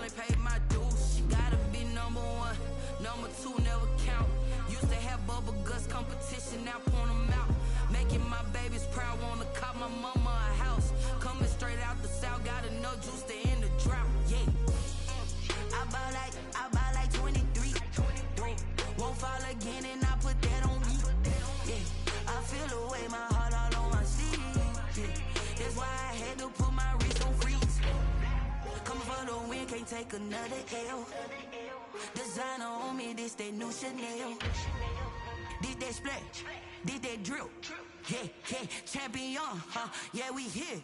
ain't paid my dues. She gotta be number one, number two never count. Used to have bubble guts competition, now point them out. Making my babies proud, wanna cop my mama a house. Coming straight out the south, got enough juice to end the drought. Yeah. I buy like 23. Won't fall again and I put that on me. Yeah. I feel the way, my heart all on my sleeve. Yeah. That's why I had to put my wrist on freeze. Coming for the win, can't take another L. Designer on me, this that new Chanel. Did that splash, did that drill. Yeah, yeah, champion, huh? Yeah, we here.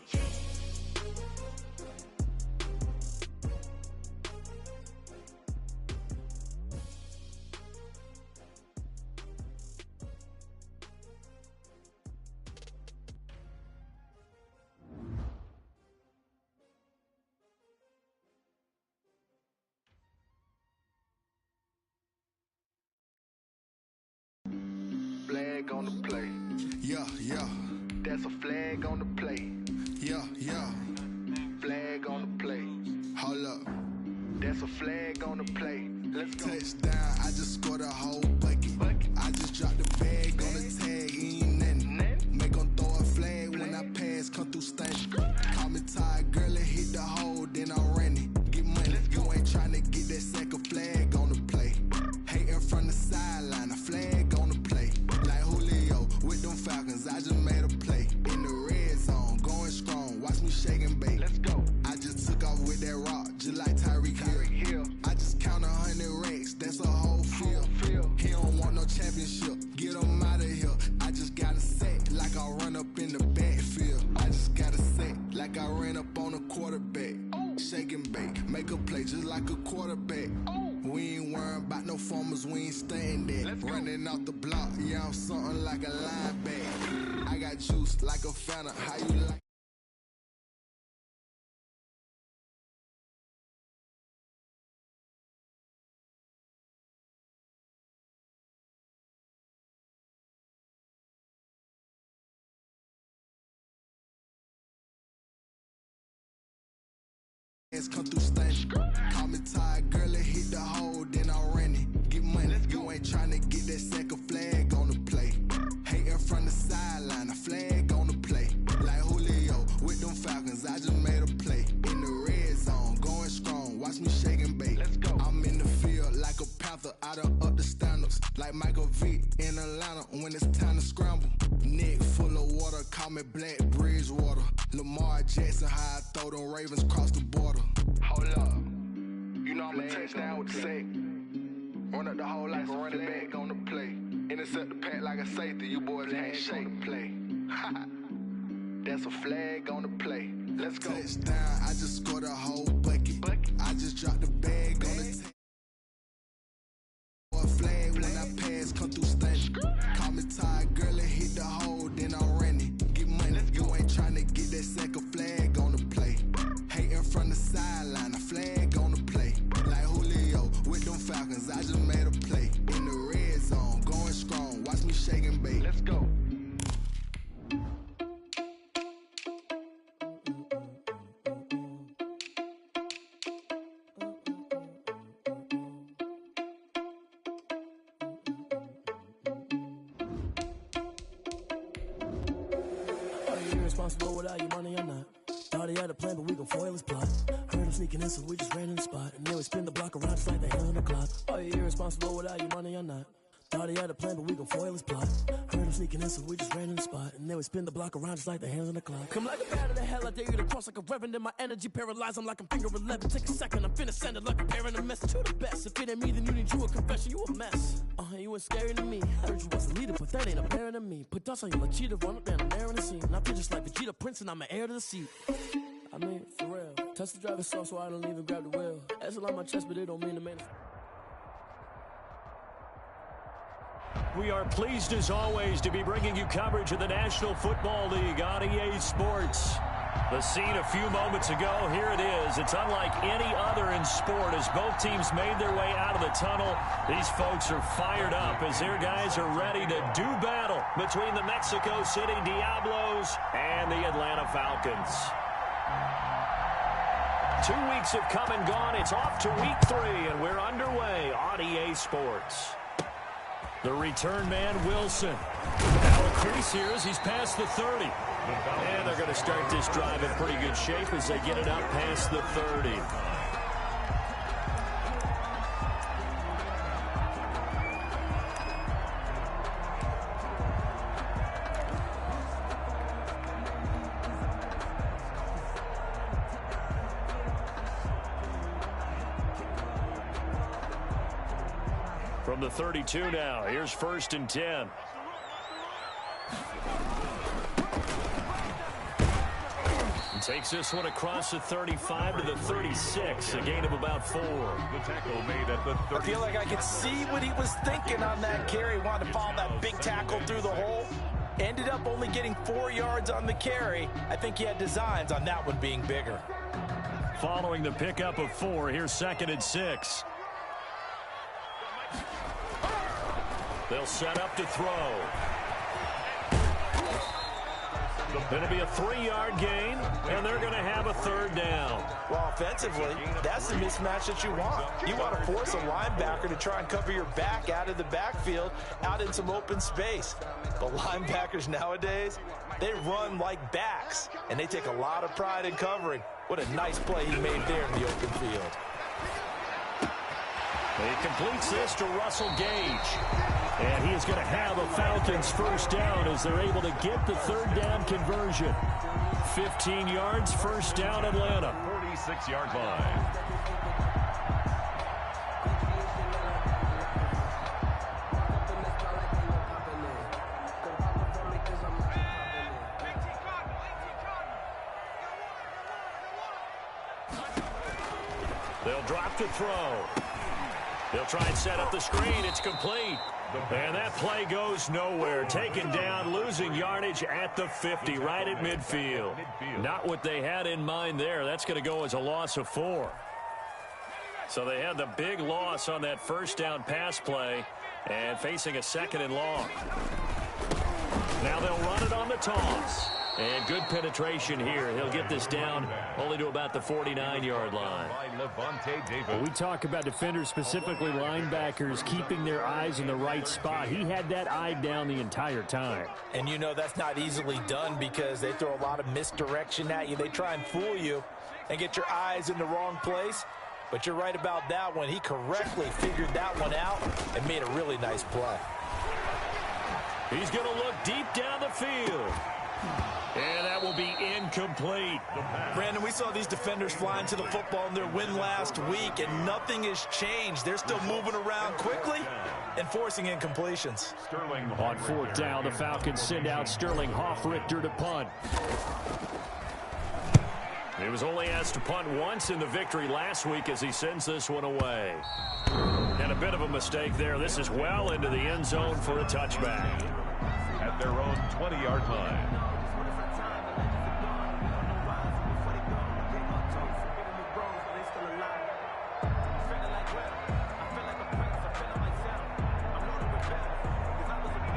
Flag on the play. Yeah, yeah. That's a flag on the play. Yeah, yeah. Flag on the play. Hold up. That's a flag on the play. Let's go. Touchdown, I just scored a whole bucket. I just dropped the bag on the tag, ain't nothing. Make 'em throw a flag when I pass, come through stunning. Call me tired, girl, and hit the hole, then I'm running. Get money, you ain't tryna get that second flag on the play. Hating from the sideline, a flag on the play. Like Julio with them Falcons, I just made a play. In the red zone, going strong, watch me shake and bake. Let's go. I just took off with that rock, just like Tyreek Hill. I just count 100 racks, that's a whole field. He don't want no championship, get him out of here. I just got a set, like I run up in the backfield. I just got a set, like I ran up on a quarterback. Shake and bake, make a play just like a quarterback. We ain't worrying about no formers, we ain't staying there. Running off the block, yeah, I'm something like a linebacker. I got juice like a Fanta, how you like? Come through stunning. Call me tired, girl, and hit the hole, then I'm running. Get money, you ain't tryna get that second flag on the play. Hating from the sideline, a flag on the play. Like Julio with them Falcons, I just made a play. In the red zone, going strong, watch me shake and bake. Let's go. I'm in the field like a Panther, I done up the standards. Like Michael Vick in Atlanta when it's time to scramble. Neck full of water, call me Black Bridgewater. Lamar Jackson, how I throw them Ravens cross the border. Hold up. You know I'm a touchdown with the sack. Run up the hole like a running back on the play. Intercept the pack like a safety. You boys can't shake the play. That's a flag on the play. Let's go. Touchdown, I just scored a whole bucket. I just dropped the bag on the a flag when I pass, come through stunning. Call me tired, girl, and hit the hole, then I'm running. Get money, you ain't tryna get that second flag on the play. Hating from the sideline, a flag on the play. Like Julio with them Falcons, I just made a play. In the red zone, going strong, watch me shake and bake. Let's go. Irresponsible without your money or not. Thought he had a plan, but we gon' foil his plot. Heard him sneaking in, so we just ran in the spot. And then we spin the block around just like the hand on the clock. Are you irresponsible without your money or not? Thought he had a plan, but we gon' foil his plot. Heard him sneaking in, so we just ran in the spot. And then we spin the block around just like the hands on the clock. Come like a bat of the hell, I dare you to cross like a reverend. And my energy paralyzed, I'm like I'm finger 11. Take a second, I'm finna send it like a parent a message. You the best, if it ain't me, then you need you a confession. You a mess, you ain't scary to me. Heard you was a leader, but that ain't apparent to me. Put dust on you like cheetah, run up and I'm there in the scene. And I feel just like Vegeta Prince and I'm an heir to the seat. I mean, for real. Touch the driver's soft so I don't even grab the wheel. That's on my chest, but it don't mean the man. We are pleased, as always, to be bringing you coverage of the National Football League on EA Sports. The scene a few moments ago, here it is. It's unlike any other in sport as both teams made their way out of the tunnel. These folks are fired up as their guys are ready to do battle between the Mexico City Diablos and the Atlanta Falcons. 2 weeks have come and gone. It's off to week 3, and we're underway on EA Sports. The return man, Wilson. Now a crease here as he's past the 30. And they're going to start this drive in pretty good shape as they get it out past the 30. From the 32 now, here's 1st and 10. And takes this one across the 35 to the 36, a gain of about 4. The tackle made at the 30. I feel like I could see what he was thinking on that carry. Wanted to follow that big tackle through the hole. Ended up only getting 4 yards on the carry. I think he had designs on that one being bigger. Following the pickup of 4, here's 2nd and 6. They'll set up to throw. It'll be a 3-yard gain, and they're going to have a 3rd down. Well, offensively, that's the mismatch that you want. You want to force a linebacker to try and cover your back out of the backfield, out in some open space. But linebackers nowadays, they run like backs, and they take a lot of pride in covering. What a nice play he made there in the open field. He completes this to Russell Gage. And he is going to have a Falcons 1st down as they're able to get the 3rd down conversion. 15 yards, 1st down, Atlanta. 46-yard line. They'll drop to throw. They'll try and set up the screen. It's complete. And that play goes nowhere. Taken down, losing yardage at the 50, right at midfield. Not what they had in mind there. That's going to go as a loss of 4. So they had the big loss on that 1st down pass play and facing a 2nd and long. Now they'll run it on the toss. And good penetration here. He'll get this down only to about the 49-yard line. Well, we talk about defenders, specifically linebackers, keeping their eyes in the right spot. He had that eye down the entire time. And you know that's not easily done because they throw a lot of misdirection at you. They try and fool you and get your eyes in the wrong place. But you're right about that one. He correctly figured that one out and made a really nice play. He's going to look deep down the field. And that will be incomplete. Brandon, we saw these defenders flying to the football in their win last week, and nothing has changed. They're still moving around quickly and forcing incompletions. Sterling on 4th down, the Falcons send out Sterling Hoffrichter to punt. He was only asked to punt once in the victory last week as he sends this one away. And a bit of a mistake there. This is well into the end zone for a touchback. At their own 20-yard line.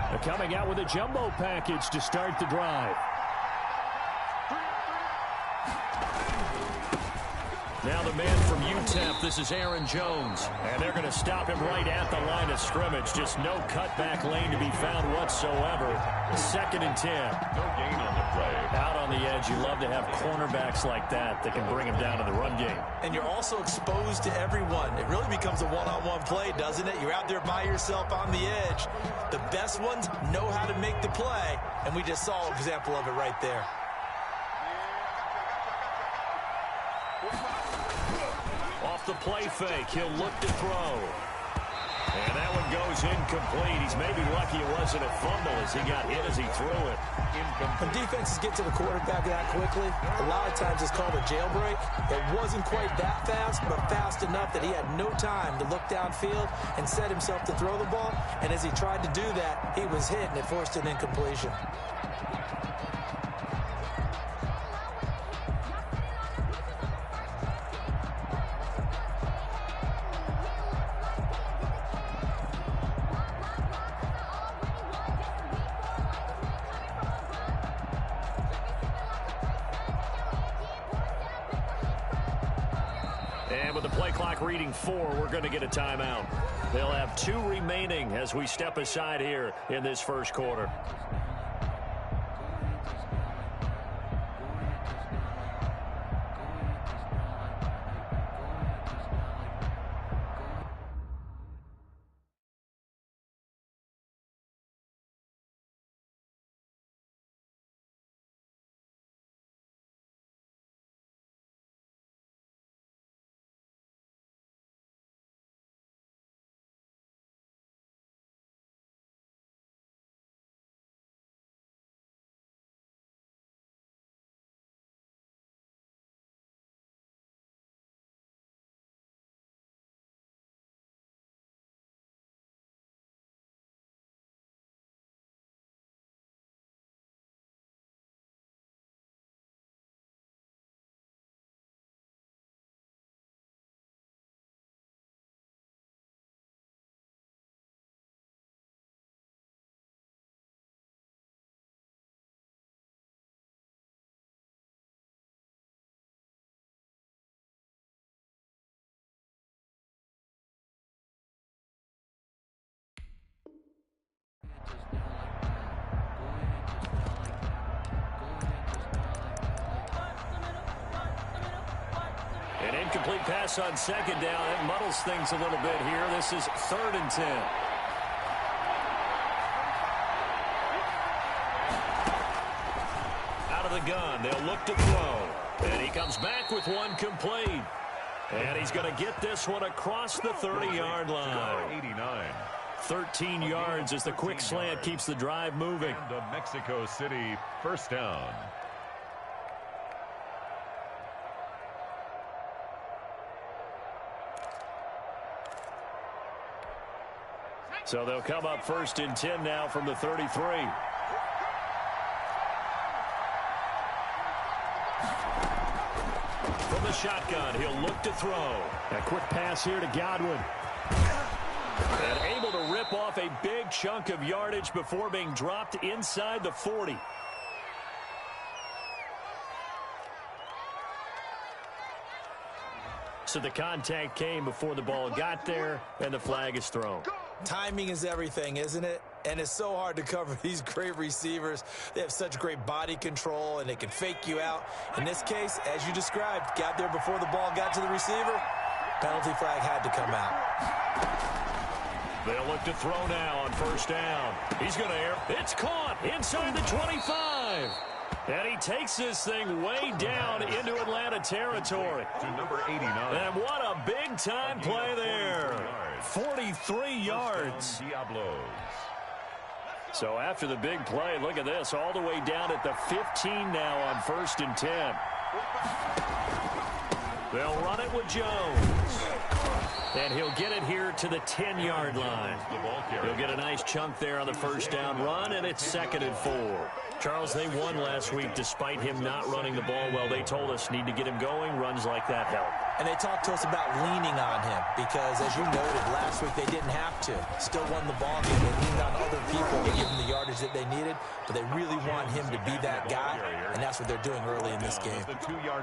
They're coming out with a jumbo package to start the drive. Now the man from UTEP, this is Aaron Jones. And they're going to stop him right at the line of scrimmage. Just no cutback lane to be found whatsoever. 2nd and 10. No gain on the play. Out on the edge, you love to have cornerbacks like that can bring him down in the run game. And you're also exposed to everyone. It really becomes a one-on-one play, doesn't it? You're out there by yourself on the edge. The best ones know how to make the play, and we just saw an example of it right there. Off the play fake, he'll look to throw. And that one goes incomplete. He's maybe lucky it wasn't a fumble as he got hit as he threw it. When defenses get to the quarterback that quickly, a lot of times it's called a jailbreak. It wasn't quite that fast, but fast enough that he had no time to look downfield and set himself to throw the ball. And as he tried to do that, he was hit and it forced an incompletion. And with the play clock reading 4, we're going to get a timeout. They'll have 2 remaining as we step aside here in this first quarter. An incomplete pass on second down. That muddles things a little bit here. This is 3rd and 10. Out of the gun. They'll look to throw. And he comes back with one complete. And he's going to get this one across the 30-yard line. 89. 13 yards as the quick slant keeps the drive moving. And a Mexico City first down. So they'll come up 1st and 10 now from the 33. From the shotgun, he'll look to throw. A quick pass here to Godwin. And able to rip off a big chunk of yardage before being dropped inside the 40. So the contact came before the ball got there, and the flag is thrown. Timing is everything, isn't it? And it's so hard to cover these great receivers. They have such great body control, and they can fake you out. In this case, as you described, got there before the ball got to the receiver. Penalty flag had to come out. They'll look to throw now on 1st down. He's going to air. It's caught inside the 25. And he takes this thing way down into Atlanta territory. To number 89. And what a big-time play there. 43 yards. Diablos. So after the big play, look at this, all the way down at the 15 now on 1st and 10. They'll run it with Jones. And he'll get it here to the 10-yard line. He'll get a nice chunk there on the 1st down run, and it's 2nd and 4. Charles, they won last week despite him not running the ball well. They told us need to get him going. Runs like that help. And they talked to us about leaning on him because, as you noted, last week they didn't have to. Still won the ball game. They leaned on other people to give them the yardage that they needed, but they really want him to be that guy, and that's what they're doing early in this game.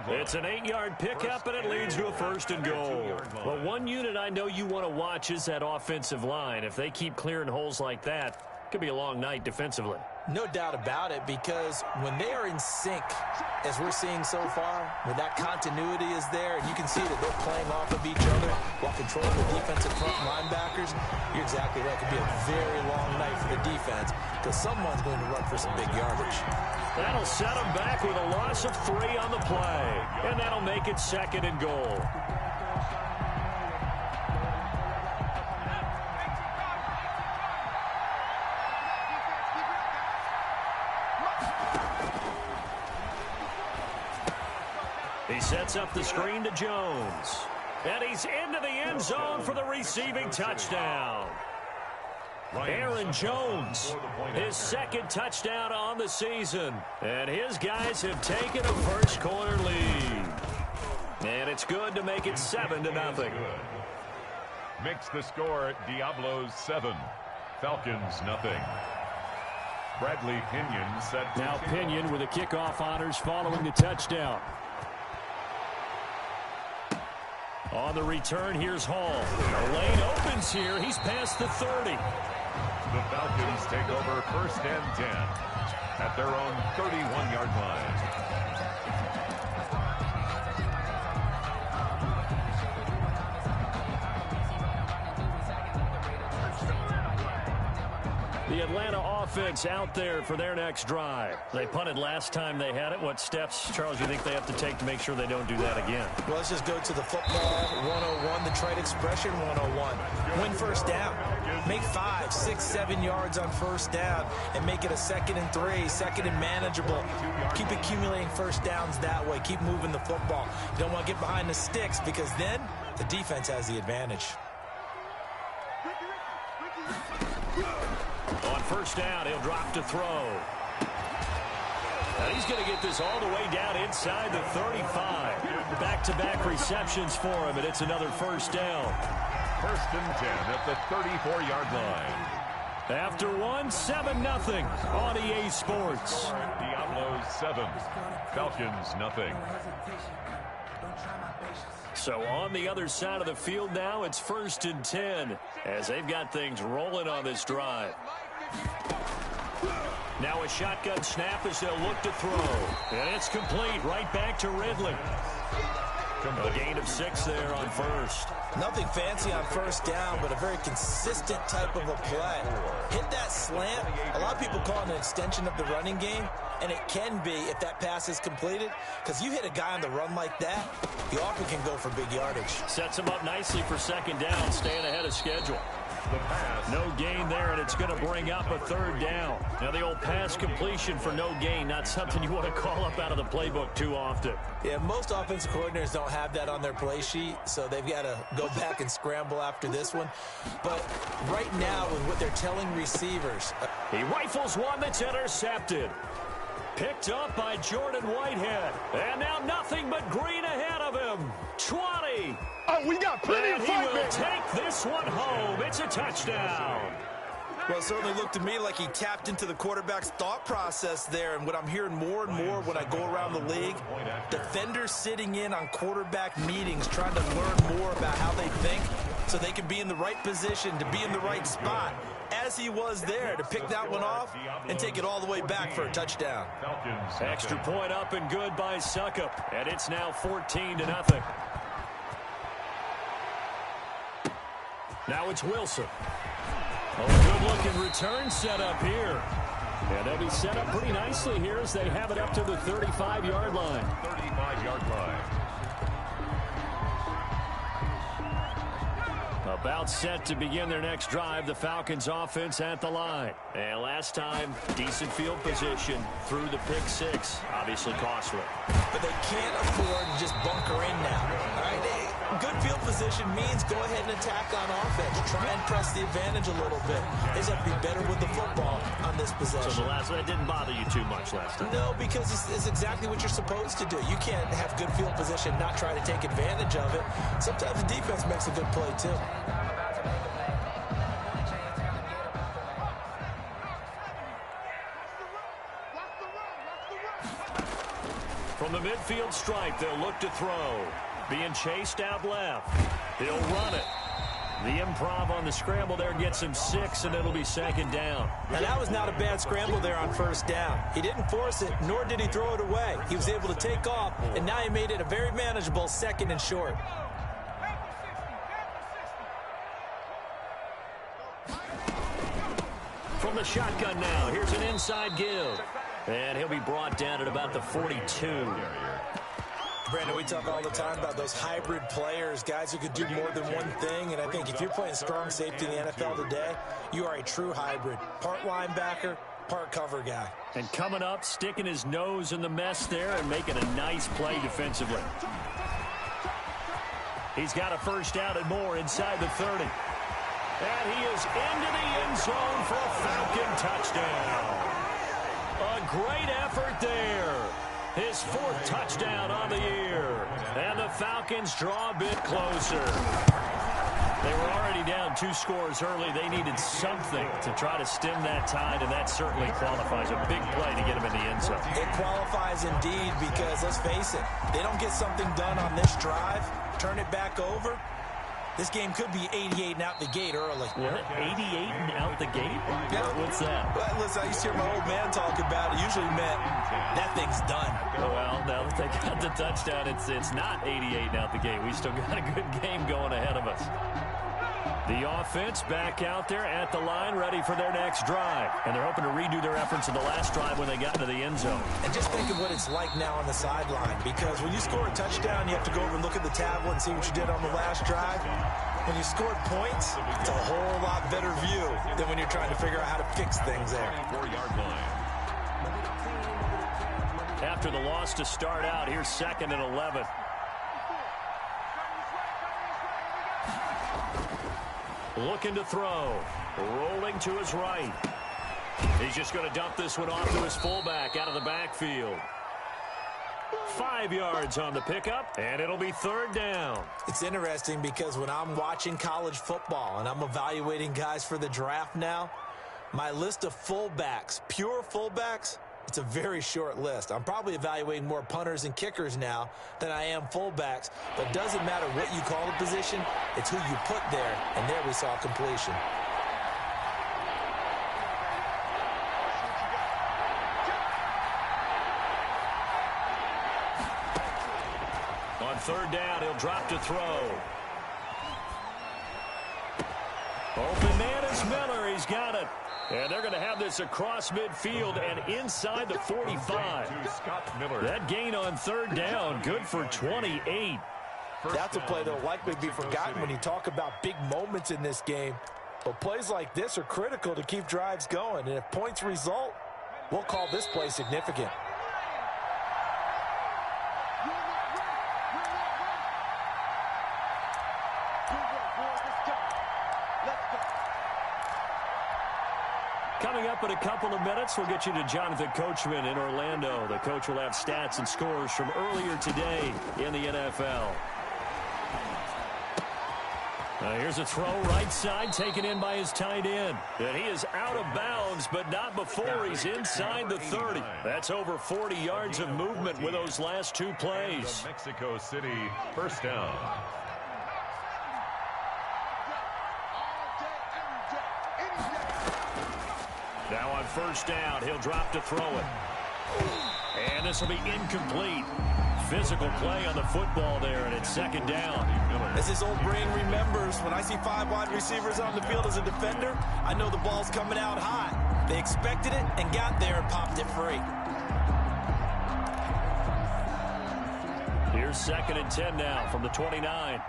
It's an 8-yard pickup, and it leads to a 1st and goal. Well, one unit I know you want to watch is that offensive line. If they keep clearing holes like that, it could be a long night defensively. No doubt about it, because when they are in sync, as we're seeing so far, when that continuity is there, and you can see that they're playing off of each other while controlling the defensive front linebackers, you're exactly right. It could be a very long night for the defense because someone's going to run for some big yardage. That'll set them back with a loss of 3 on the play, and that'll make it 2nd and goal. He sets up the screen to Jones. And he's into the end zone for the receiving touchdown. Aaron Jones, his 2nd touchdown on the season. And his guys have taken a first quarter lead. And it's good to make it 7-0. Makes the score Diablos 7, Falcons nothing. Bradley Pinion set. Now Pinion with the kickoff honors following the touchdown. On the return, here's Hall. The lane opens here. He's past the 30. The Falcons take over 1st and 10 at their own 31-yard line. The Atlanta offense out there for their next drive. They punted last time they had it. What steps, Charles, do you think they have to take to make sure they don't do that again? Well, let's just go to the football 101, the trade expression 101. Win 1st down. Make 5, 6, 7 yards on 1st down and make it a 2nd and 3, 2nd and manageable. Keep accumulating 1st downs that way. Keep moving the football. You don't want to get behind the sticks because then the defense has the advantage. On 1st down, he'll drop to throw. Now he's going to get this all the way down inside the 35. Back-to-back receptions for him, and it's another 1st down. 1st and 10 at the 34-yard line. After one, 7-0 on EA Sports. Diablos 7, Falcons nothing. So on the other side of the field now, it's 1st and 10 as they've got things rolling on this drive. Now a shotgun snap as they'll look to throw. And it's complete right back to Ridley. A gain of 6 there on 1st. Nothing fancy on 1st down, but a very consistent type of a play. Hit that slant. A lot of people call it an extension of the running game, and it can be if that pass is completed, because you hit a guy on the run like that, you often can go for big yardage. Sets him up nicely for 2nd down, staying ahead of schedule. No gain there, and it's going to bring up a 3rd down. Now, the old pass completion for no gain, not something you want to call up out of the playbook too often. Yeah, most offensive coordinators don't have that on their play sheet, so they've got to go back and scramble after this one. But right now, with what they're telling receivers, he rifles one that's intercepted. Picked up by Jordan Whitehead. And now nothing but green ahead of him. 20. Oh, we got plenty of fight, he will take this one home. It's a touchdown. Well, it certainly looked to me like he tapped into the quarterback's thought process there. And what I'm hearing more and more when I go around the league, defenders sitting in on quarterback meetings trying to learn more about how they think so they can be in the right position to be in the right spot, as he was there to pick that one off and take it all the way back for a touchdown. Extra point up and good by Suckup. And it's now 14-0. Now it's Wilson. Oh, good-looking return set up here. And they'll be set up pretty nicely here as they have it up to the 35-yard line. 35-yard line. About set to begin their next drive, the Falcons offense at the line. And last time, decent field position through the pick 6. Obviously costly. But they can't afford to just bunker in now. All right, good field position means go ahead and attack on offense. Try and press the advantage a little bit. They just have to be better with the football on this possession. So the last one, it didn't bother you too much last time? No, because it's exactly what you're supposed to do. You can't have good field position, not try to take advantage of it. Sometimes the defense makes a good play, too. From the midfield stripe, they'll look to throw. Being chased out left. He'll run it. The improv on the scramble there gets him 6, and it'll be 2nd down. Now, that was not a bad scramble there on 1st down. He didn't force it, nor did he throw it away. He was able to take off, and now he made it a very manageable 2nd and short. From the shotgun now, here's an inside give. And he'll be brought down at about the 42. Brandon, we talk all the time about those hybrid players, guys who could do more than one thing. And I think if you're playing strong safety in the NFL today, you are a true hybrid. Part linebacker, part cover guy. And coming up, sticking his nose in the mess there and making a nice play defensively. He's got a 1st down and more inside the 30. And he is into the end zone for a Falcon touchdown. A great effort there. His 4th touchdown on the year. And the Falcons draw a bit closer. They were already down 2 scores early. They needed something to try to stem that tide, and that certainly qualifies. A big play to get him in the end zone. It qualifies indeed because, let's face it, they don't get something done on this drive. turn it back over, this game could be 88 and out the gate early. What? 88 and out the gate? Yeah. What's that? Well, listen, I used to hear my old man talk about it. Usually meant that thing's done. Well, now that they got the touchdown, it's not 88 and out the gate. We still got a good game going ahead of us. The offense back out there at the line, ready for their next drive. And they're hoping to redo their efforts in the last drive when they got into the end zone. And just think of what it's like now on the sideline, because when you score a touchdown, you have to go over and look at the tablet and see what you did on the last drive. When you scored points, it's a whole lot better view than when you're trying to figure out how to fix things there. After the loss to start out, here's 2nd and 11. Looking to throw. Rolling to his right. He's just going to dump this one off to his fullback out of the backfield. 5 yards on the pickup, and it'll be 3rd down. It's interesting because when I'm watching college football and I'm evaluating guys for the draft now, my list of fullbacks, pure fullbacks, it's a very short list. I'm probably evaluating more punters and kickers now than I am fullbacks, but it doesn't matter what you call the position, it's who you put there, and there we saw completion. On 3rd down, he'll drop to throw. Open man is Miller. He's got it. And they're going to have this across midfield and inside the 45. That gain on 3rd down, good for 28. That's a play that will likely be forgotten when you talk about big moments in this game. But plays like this are critical to keep drives going. And if points result, we'll call this play significant. Coming up in a couple of minutes, we'll get you to Jonathan Coachman in Orlando. The coach will have stats and scores from earlier today in the NFL. Here's a throw right side, taken in by his tight end. And he is out of bounds, but not before he's inside the 30. That's over 40 yards of movement with those last 2 plays. Mexico City, 1st down. Now on 1st down, he'll drop to throw it. And this will be incomplete. Physical play on the football there, and it's 2nd down. As his old brain remembers, when I see 5 wide receivers on the field as a defender, I know the ball's coming out hot. They expected it and got there and popped it free. Here's 2nd and 10 now from the 29.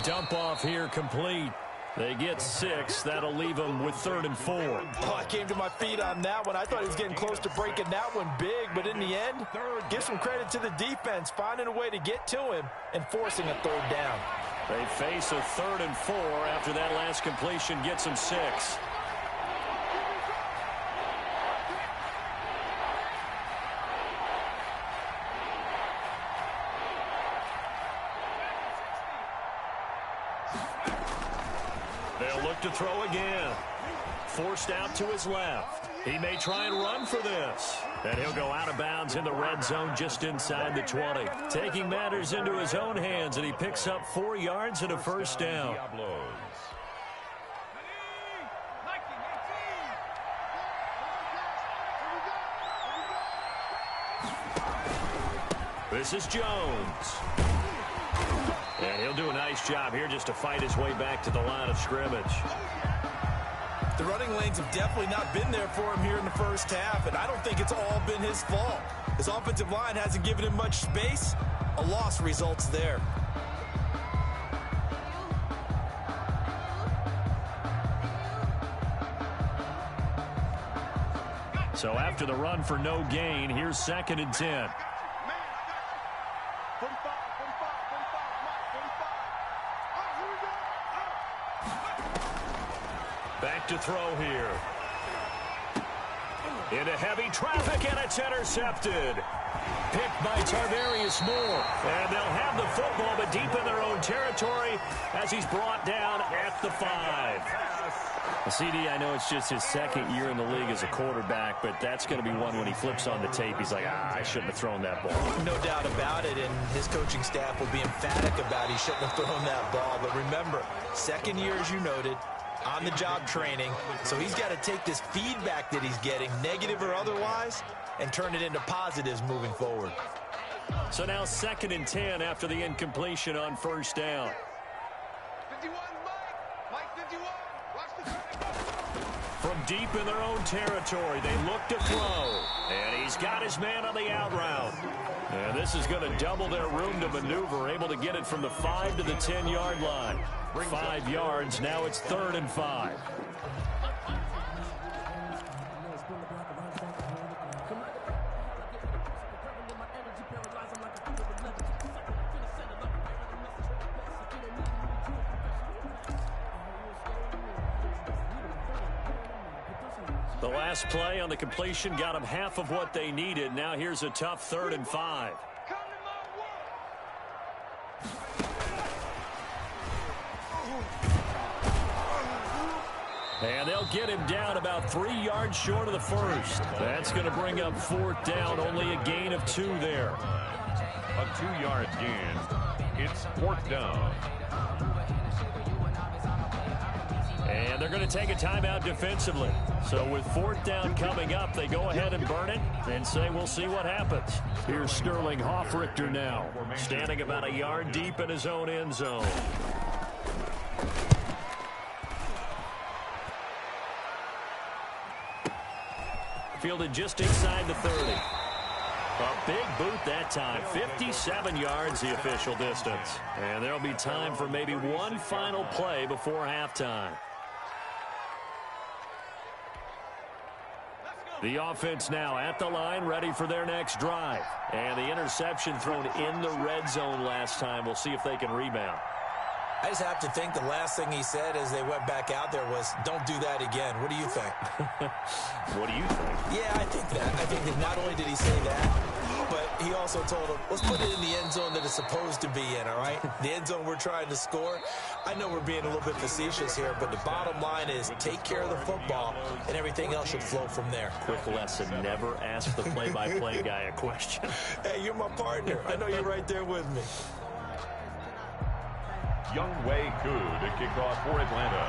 Dump off here complete. They get 6. That'll leave them with 3rd and 4. Oh, I came to my feet on that one. I thought he was getting close to breaking that one big, but in the end, give some credit to the defense, finding a way to get to him and forcing a 3rd down. They face a 3rd and 4 after that last completion gets them 6. They'll look to throw again. Forced out to his left. He may try and run for this. And he'll go out of bounds in the red zone just inside the 20. Taking matters into his own hands, and he picks up 4 yards and a 1st down. This is Jones. And he'll do a nice job here just to fight his way back to the line of scrimmage. The running lanes have definitely not been there for him here in the 1st half, and I don't think it's all been his fault. His offensive line hasn't given him much space. A loss results there. So after the run for no gain, here's 2nd and 10. Back to throw here. Into heavy traffic, and it's intercepted. Picked by Tarvarius Moore. And they'll have the football, but deep in their own territory as he's brought down at the 5. Well, CD, I know it's just his second year in the league as a quarterback, but that's going to be one when he flips on the tape. He's like, I shouldn't have thrown that ball. No doubt about it, and his coaching staff will be emphatic about he shouldn't have thrown that ball. But remember, second year, as you noted, on-the-job training, so he's got to take this feedback that he's getting, negative or otherwise, and turn it into positives moving forward. So now 2nd and 10 after the incompletion on first down. 51, Mike 51. Watch the From deep in their own territory, they look to throw. And he's got his man on the out route. And this is going to double their room to maneuver, able to get it from the 5 to the 10-yard line. 5 yards, now it's 3rd and 5. The last play on the completion got them half of what they needed. Now here's a tough 3rd and 5. And they'll get him down about 3 yards short of the first. That's going to bring up 4th down, only a gain of 2 there. A 2-yard gain. It's 4th down. And they're going to take a timeout defensively. So with 4th down coming up, they go ahead and burn it and say we'll see what happens. Here's Sterling Hoffrichter now, standing about a yard deep in his own end zone. Fielded just inside the 30. A big boot that time. 57 yards the official distance. And there'll be time for maybe one final play before halftime. The offense now at the line, ready for their next drive. And the interception thrown in the red zone last time. We'll see if they can rebound. I just have to think the last thing he said as they went back out there was, don't do that again. What do you think? What do you think? Yeah, I think that. I think that not only did he say that, but he also told him, let's put it in the end zone that it's supposed to be in, all right? The end zone we're trying to score. I know we're being a little bit facetious here, but the bottom line is take care of the football, and everything else should flow from there. Quick lesson, never ask the play-by-play guy a question. Hey, you're my partner. I know you're right there with me. Young Wei Koo to kick off for Atlanta.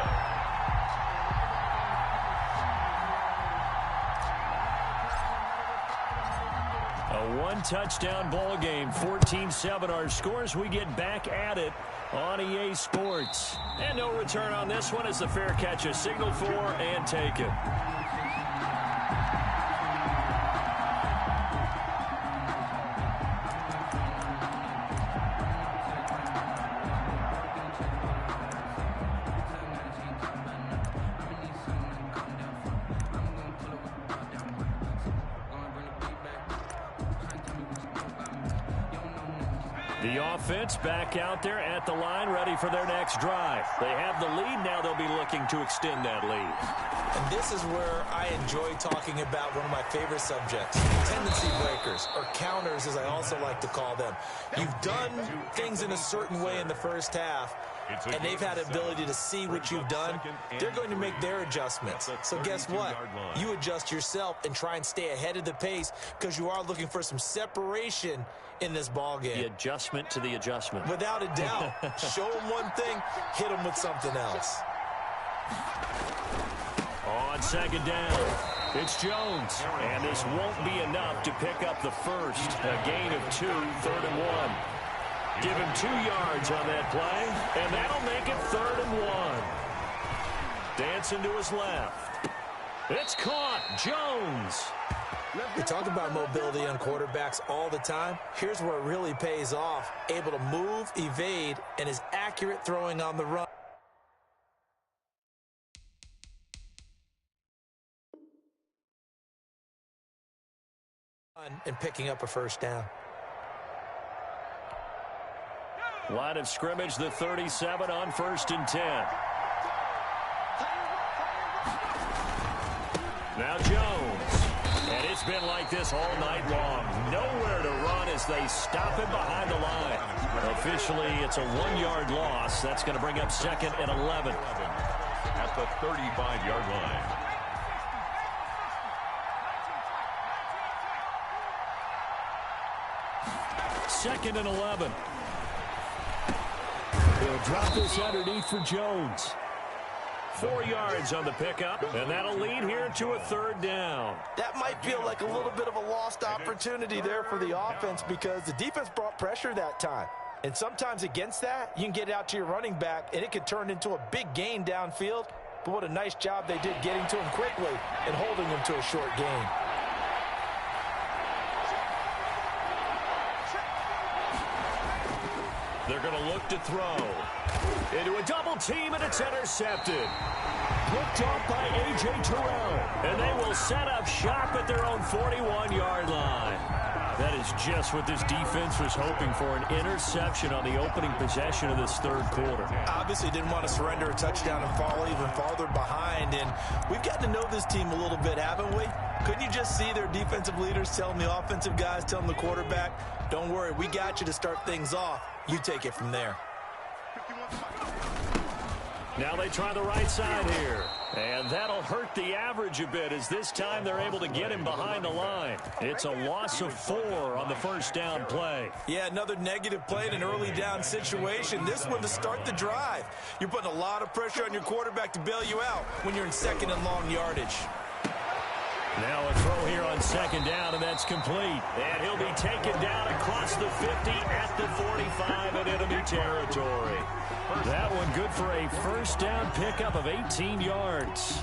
A one-touchdown ball game, 14-7 our scores. We get back at it on EA Sports. And no return on this one as the fair catch is signaled for and taken. The offense back out there at the line, ready for their next drive. They have the lead. Now they'll be looking to extend that lead. And this is where I enjoy talking about one of my favorite subjects, tendency breakers, or counters as I also like to call them. You've done things in a certain way in the first half, and they've had the ability to see what you've done. They're going to make their adjustments. So guess what? You adjust yourself and try and stay ahead of the pace because you are looking for some separation in this ball game. The adjustment to the adjustment. Without a doubt. Show them one thing, hit them with something else. On second down, it's Jones. And this won't be enough to pick up the first. A gain of 2, 3rd and 1. Give him 2 yards on that play, and that'll make it 3rd and 1. Dancing to his left. It's caught. Jones. We talk about mobility on quarterbacks all the time. Here's where it really pays off. Able to move, evade, and is accurate throwing on the run. And picking up a first down. Line of scrimmage, the 37 on 1st and 10. Now Jones. It's been like this all night long. Nowhere to run as they stop him behind the line. Officially, it's a 1-yard loss. That's going to bring up 2nd and 11. At the 35-yard line. Second and 11. He'll drop this underneath for Jones. 4 yards on the pickup, and that'll lead here to a 3rd down. That might feel like a little bit of a lost opportunity there for the offense because the defense brought pressure that time. And sometimes against that, you can get out to your running back, and it could turn into a big gain downfield. But what a nice job they did getting to him quickly and holding him to a short gain. They're going to look to throw. Into a double team, and it's intercepted. Picked off by A.J. Terrell. And they will set up shop at their own 41-yard line. That is just what this defense was hoping for, an interception on the opening possession of this 3rd quarter. Obviously didn't want to surrender a touchdown and fall even farther behind. And we've gotten to know this team a little bit, haven't we? Couldn't you just see their defensive leaders telling the offensive guys, telling the quarterback, don't worry, we got you to start things off. You take it from there. Now they try the right side here. And that'll hurt the average a bit as this time they're able to get him behind the line. It's a loss of 4 on the 1st down play. Yeah, another negative play in an early down situation. This one to start the drive. You're putting a lot of pressure on your quarterback to bail you out when you're in 2nd and long yardage. Now a throw here on 2nd down, and that's complete. And he'll be taken down across the 50 at the 45 in enemy territory. That one good for a 1st down pickup of 18 yards.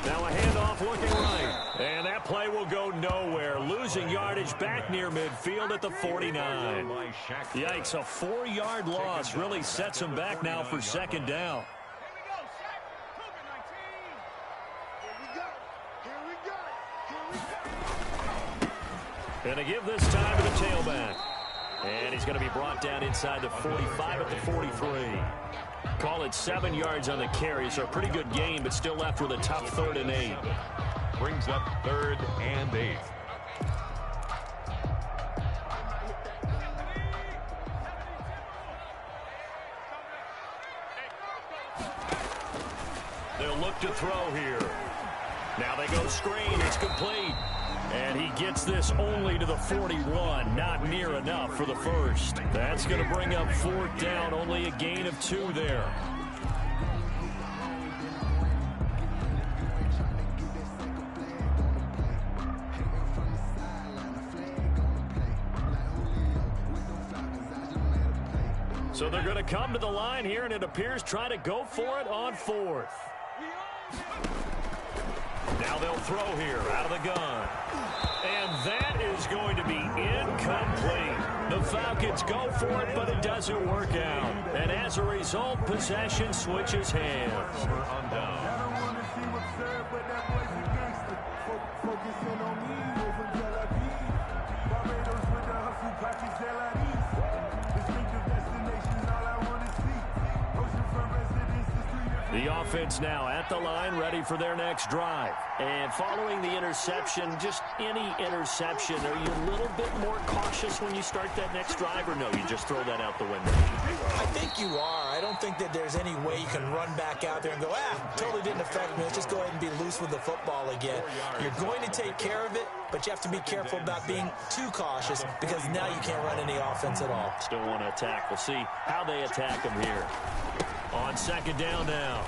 Now a handoff looking right. And that play will go nowhere. Losing yardage back near midfield at the 49. Yikes, a 4-yard loss really sets him back now for 2nd down. And to give this time to the tailback. And he's going to be brought down inside the 45 at the 43. Call it 7 yards on the carry, so a pretty good gain, but still left with a tough 3rd and 8. Brings up 3rd and 8. They'll look to throw here. Now they go screen. It's complete. And he gets this only to the 41. Not near enough for the 1st. That's going to bring up 4th down. Only a gain of 2 there. So they're going to come to the line here, and it appears try to go for it on 4th. Now they'll throw here out of the gun. And that is going to be incomplete. The Falcons go for it, but it doesn't work out. And as a result, possession switches hands. On down. The offense now at the line, ready for their next drive. And following the interception, just any interception, are you a little bit more cautious when you start that next drive, or no, you just throw that out the window? I think you are. I don't think that there's any way you can run back out there and go, totally didn't affect me. Let's just go ahead and be loose with the football again. You're going to take care of it, but you have to be careful about being too cautious because now you can't run any offense at all. Still want to attack. We'll see how they attack him here. On 2nd down now,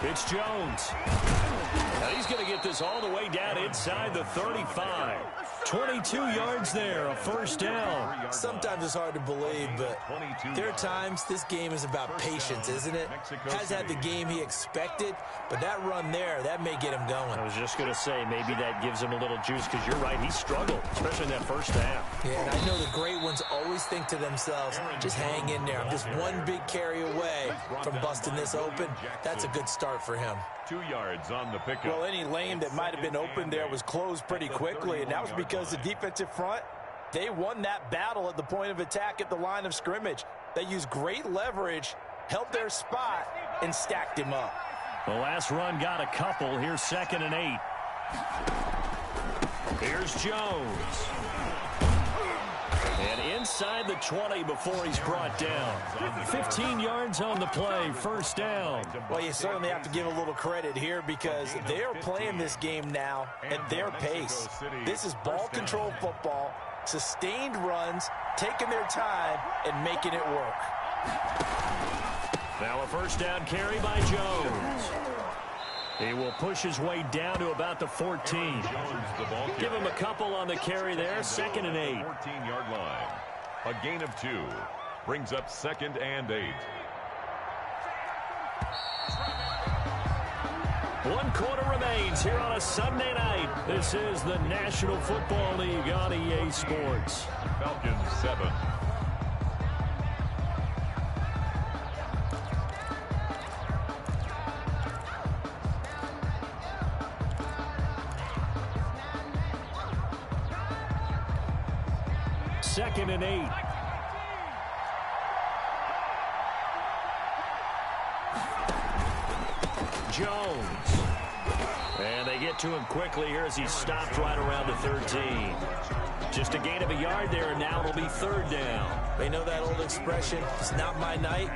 it's Jones. Now he's going to get this all the way down inside the 35. 22 yards there, a 1st down. Sometimes it's hard to believe, but there are times this game is about patience, isn't it? Has had the game he expected, but that run there, that may get him going. I was just going to say, maybe that gives him a little juice, because you're right, he struggled, especially in that 1st half. Yeah, and I know the great ones always think to themselves, just hang in there. I'm just one big carry away from busting this open. That's a good start for him. 2 yards on the pickup. Well, any lane that might have been open there was closed pretty quickly, and that was because the defensive front They won that battle at the point of attack at the line of scrimmage. They used great leverage, held their spot, and stacked him up. The last run got a couple. Here's 2nd and 8. Here's Jones. And inside the 20 before he's brought down. 15 yards on the play, 1st down. Well, you certainly have to give a little credit here because they are playing this game now at their pace. This is ball control football, sustained runs, taking their time, and making it work. Now a 1st down carry by Jones. He will push his way down to about the 14. Give him a couple on the carry there. 2nd and 8. 14-yard line. A gain of 2. Brings up 2nd and 8. 1 quarter remains here on a Sunday night. This is the National Football League on EA Sports. Falcons 7. Second and 8. Jones. And they get to him quickly here as he stopped right around the 13. Just a gain of a yard there, and now it'll be 3rd down. They know that old expression, it's not my night.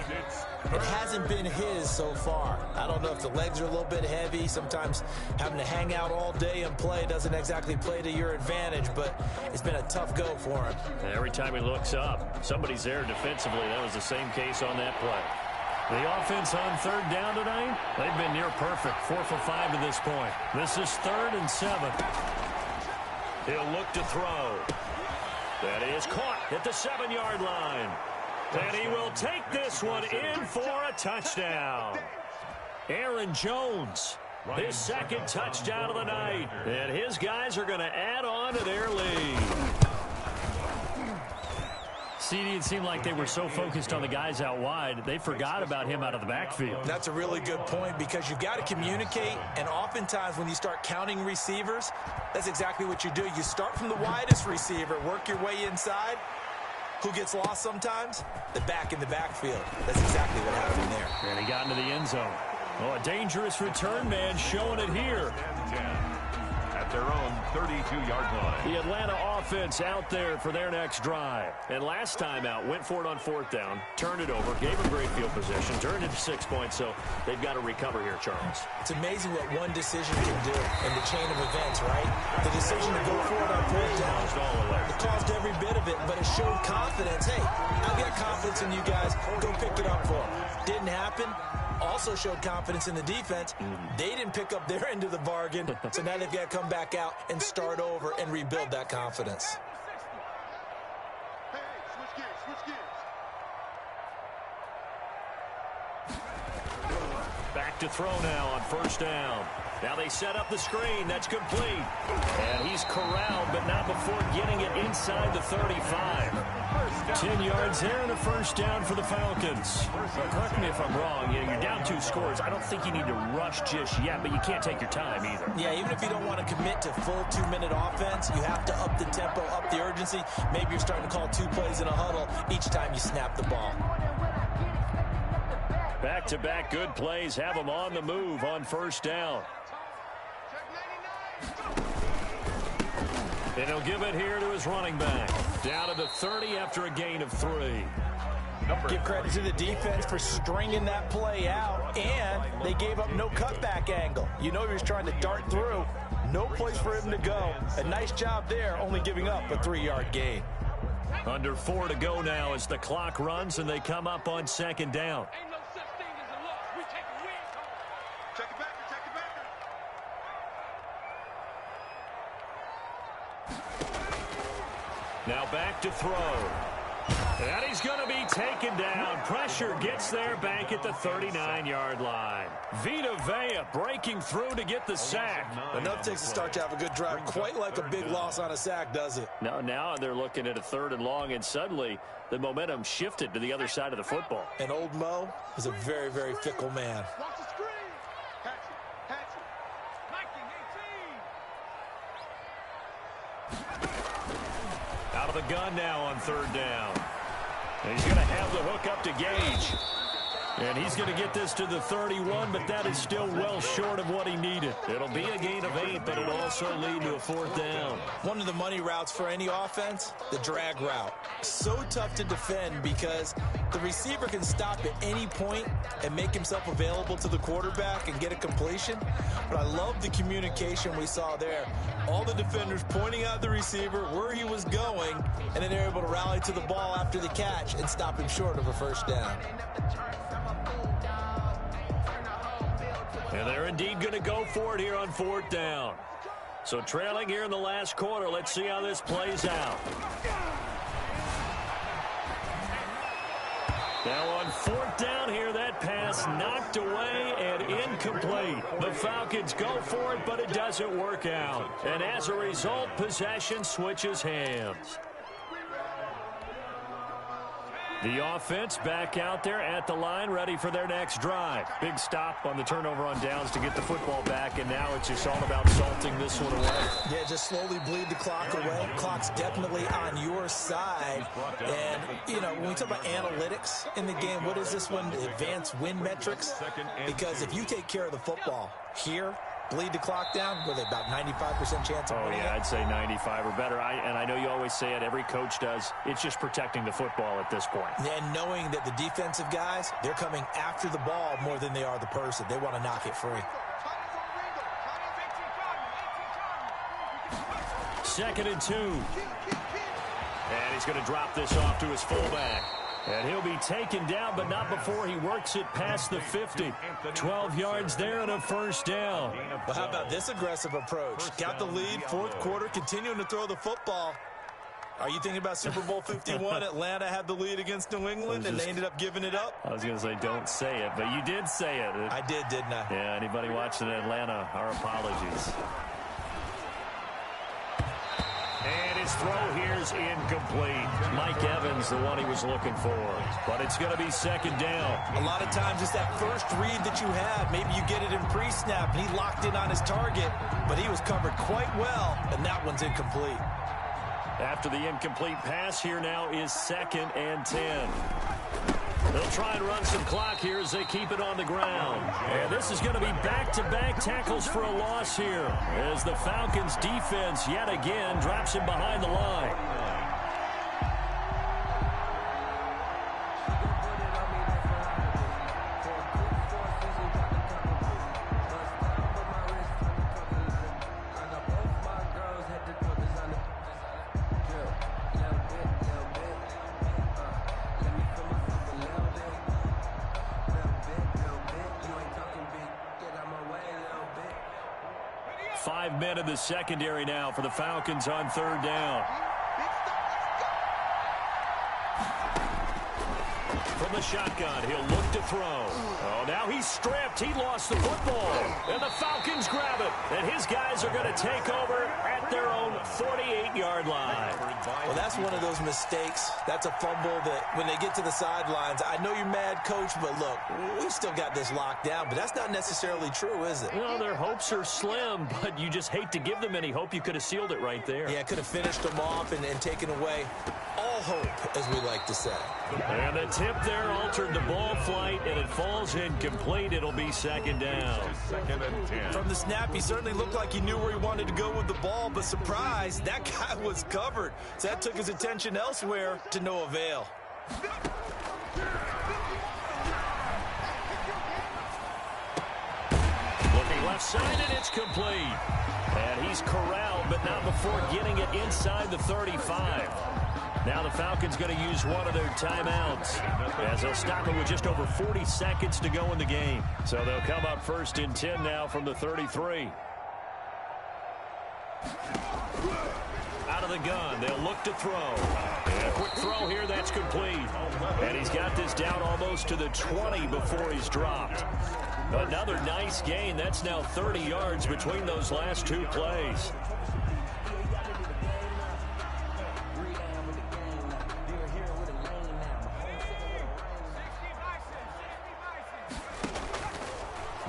It hasn't been his so far. I don't know if the legs are a little bit heavy. Sometimes having to hang out all day and play doesn't exactly play to your advantage, but it's been a tough go for him. And every time he looks up, somebody's there defensively. That was the same case on that play. The offense on 3rd down tonight, they've been near perfect. 4 for 5 to this point. This is 3rd and 7. He'll look to throw. That is caught at the 7-yard line. And he will take this one in for a touchdown. Aaron Jones, his 2nd touchdown of the night. And his guys are going to add on to their lead. CD, it seemed like they were so focused on the guys out wide, they forgot about him out of the backfield. That's a really good point because you've got to communicate, and oftentimes when you start counting receivers, that's exactly what you do. You start from the widest receiver, work your way inside. Who gets lost sometimes? The back in the backfield. That's exactly what happened there. And he got into the end zone. Oh, a dangerous return man showing it here. At their own 32-yard line. The Atlanta offense out there for their next drive. And last time out, went for it on 4th down, turned it over, gave a great field position, turned it to 6 points, so they've got to recover here, Charles. It's amazing what one decision can do in the chain of events, right? The decision to go for it on 4th down, it caused every bit of it, but it showed confidence. Hey, I've got confidence in you guys. Go pick it up for them. Didn't happen. Also showed confidence in the defense. They didn't pick up their end of the bargain, so now they've got to come back out and start over and rebuild that confidence. Back to throw now on 1st down. Now they set up the screen. That's complete. And he's corralled, but not before getting it inside the 35. 10 yards there and a 1st down for the Falcons. Correct me if I'm wrong. You're down 2 scores. I don't think you need to rush just yet, but you can't take your time either. Yeah, even if you don't want to commit to full 2-minute offense, you have to up the tempo, up the urgency. Maybe you're starting to call 2 plays in a huddle each time you snap the ball. Back-to-back good plays have them on the move on 1st down. And he'll give it here to his running back. Down to the 30 after a gain of 3. Give credit to the defense for stringing that play out, and they gave up no cutback angle. You know he was trying to dart through. No place for him to go. A nice job there, only giving up a 3-yard gain. Under 4 to go now as the clock runs, and they come up on 2nd down. Now back to throw. And he's going to be taken down. Pressure gets there back at the 39-yard line. Vita Vea breaking through to get the sack. Enough takes to start to have a good drive. Quite like a big loss on a sack, does it? Now they're looking at a 3rd and long, and suddenly the momentum shifted to the other side of the football. And old Mo is a very, very fickle man. Out of the the gun now on third down. And he's going to have the hook up to Gage. And he's going to get this to the 31, but that is still well short of what he needed. It'll be a gain of 8, but it'll also lead to a fourth down. One of the money routes for any offense, the drag route. So tough to defend because the receiver can stop at any point and make himself available to the quarterback and get a completion. But I love the communication we saw there. All the defenders pointing out the receiver where he was going, and then they're able to rally to the ball after the catch and stop him short of a first down. And they're indeed going to go for it here on fourth down. So trailing here in the last quarter. Let's see how this plays out. Now on fourth down here, that pass knocked away and incomplete. The Falcons go for it, but it doesn't work out. And as a result, possession switches hands. The offense back out there at the line, ready for their next drive. Big stop on the turnover on downs to get the football back, and now it's just all about salting this one away. Yeah, just slowly bleed the clock away. Clock's definitely on your side. And, you know, when we talk about analytics in the game, what is this one? Advanced win metrics? Because if you take care of the football here, bleed the clock down, with about 95% chance of winning. Oh, yeah, I'd say 95 or better. And I know you always say it, every coach does. It's just protecting the football at this point. And knowing that the defensive guys, they're coming after the ball more than they are the person. They want to knock it free. 2nd and 2. And he's going to drop this off to his fullback. And he'll be taken down, but not before he works it past the 50. 12 yards there and a first down. Well, how about this aggressive approach? Got the lead, fourth quarter, continuing to throw the football. Are you thinking about Super Bowl 51? Atlanta had the lead against New England, and they ended up giving it up? I was going to say, don't say it, but you did say it. I did, didn't I? Yeah, anybody watching Atlanta, our apologies. And his throw here is incomplete. Mike Evans, the one he was looking for. But it's going to be second down. A lot of times it's that first read that you have. Maybe you get it in pre-snap, and he locked in on his target, but he was covered quite well, and that one's incomplete. After the incomplete pass, here now is 2nd and 10. They'll try and run some clock here as they keep it on the ground. And this is going to be back-to-back tackles for a loss here as the Falcons defense yet again drops him behind the line. Men in the secondary now for the Falcons on third down. From the shotgun, he'll look to throw. Oh, now he's stripped. He lost the football. And the Falcons grab it. And his guys are going to take over at their own 48-yard line. Well, that's one of those mistakes. That's a fumble that when they get to the sidelines, I know you're mad, Coach, but look, we've still got this locked down. But that's not necessarily true, is it? Well, their hopes are slim, but you just hate to give them any hope. You could have sealed it right there. Yeah, could have finished them off and taken away all hope, as we like to say. And the tip there altered the ball flight, and it falls incomplete. It'll be second down. 2nd and 10. From the snap, he certainly looked like he knew where he wanted to go with the ball, but surprise, that guy was covered. So that took his attention elsewhere to no avail. Looking left side, and it's complete. And he's corralled, but not before getting it inside the 35. Now the Falcons going to use one of their timeouts as they'll stop it with just over 40 seconds to go in the game. So they'll come up 1st and 10 now from the 33. Out of the gun, they'll look to throw. And a quick throw here, that's complete. And he's got this down almost to the 20 before he's dropped. Another nice gain. That's now 30 yards between those last two plays.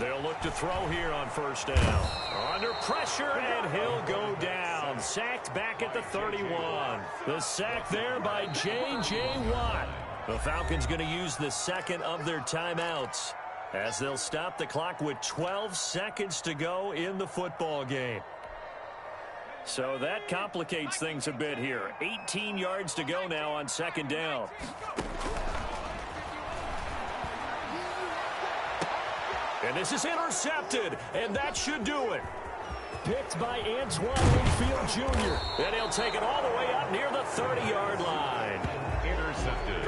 They'll look to throw here on first down. Under pressure, and he'll go down. Sacked back at the 31. The sack there by J.J. Watt. The Falcons going to use the second of their timeouts as they'll stop the clock with 12 seconds to go in the football game. So that complicates things a bit here. 18 yards to go now on second down. And this is intercepted, and that should do it. Picked by Antoine Winfield Jr. And he'll take it all the way up near the 30-yard line. Intercepted.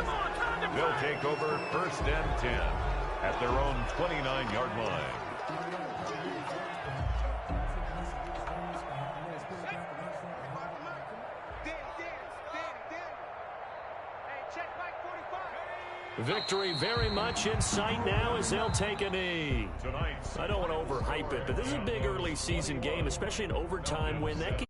They'll take over first and 10 at their own 29-yard line. Victory very much in sight now as they'll take a knee. I don't want to overhype it, but this is a big early season game, especially an overtime win. That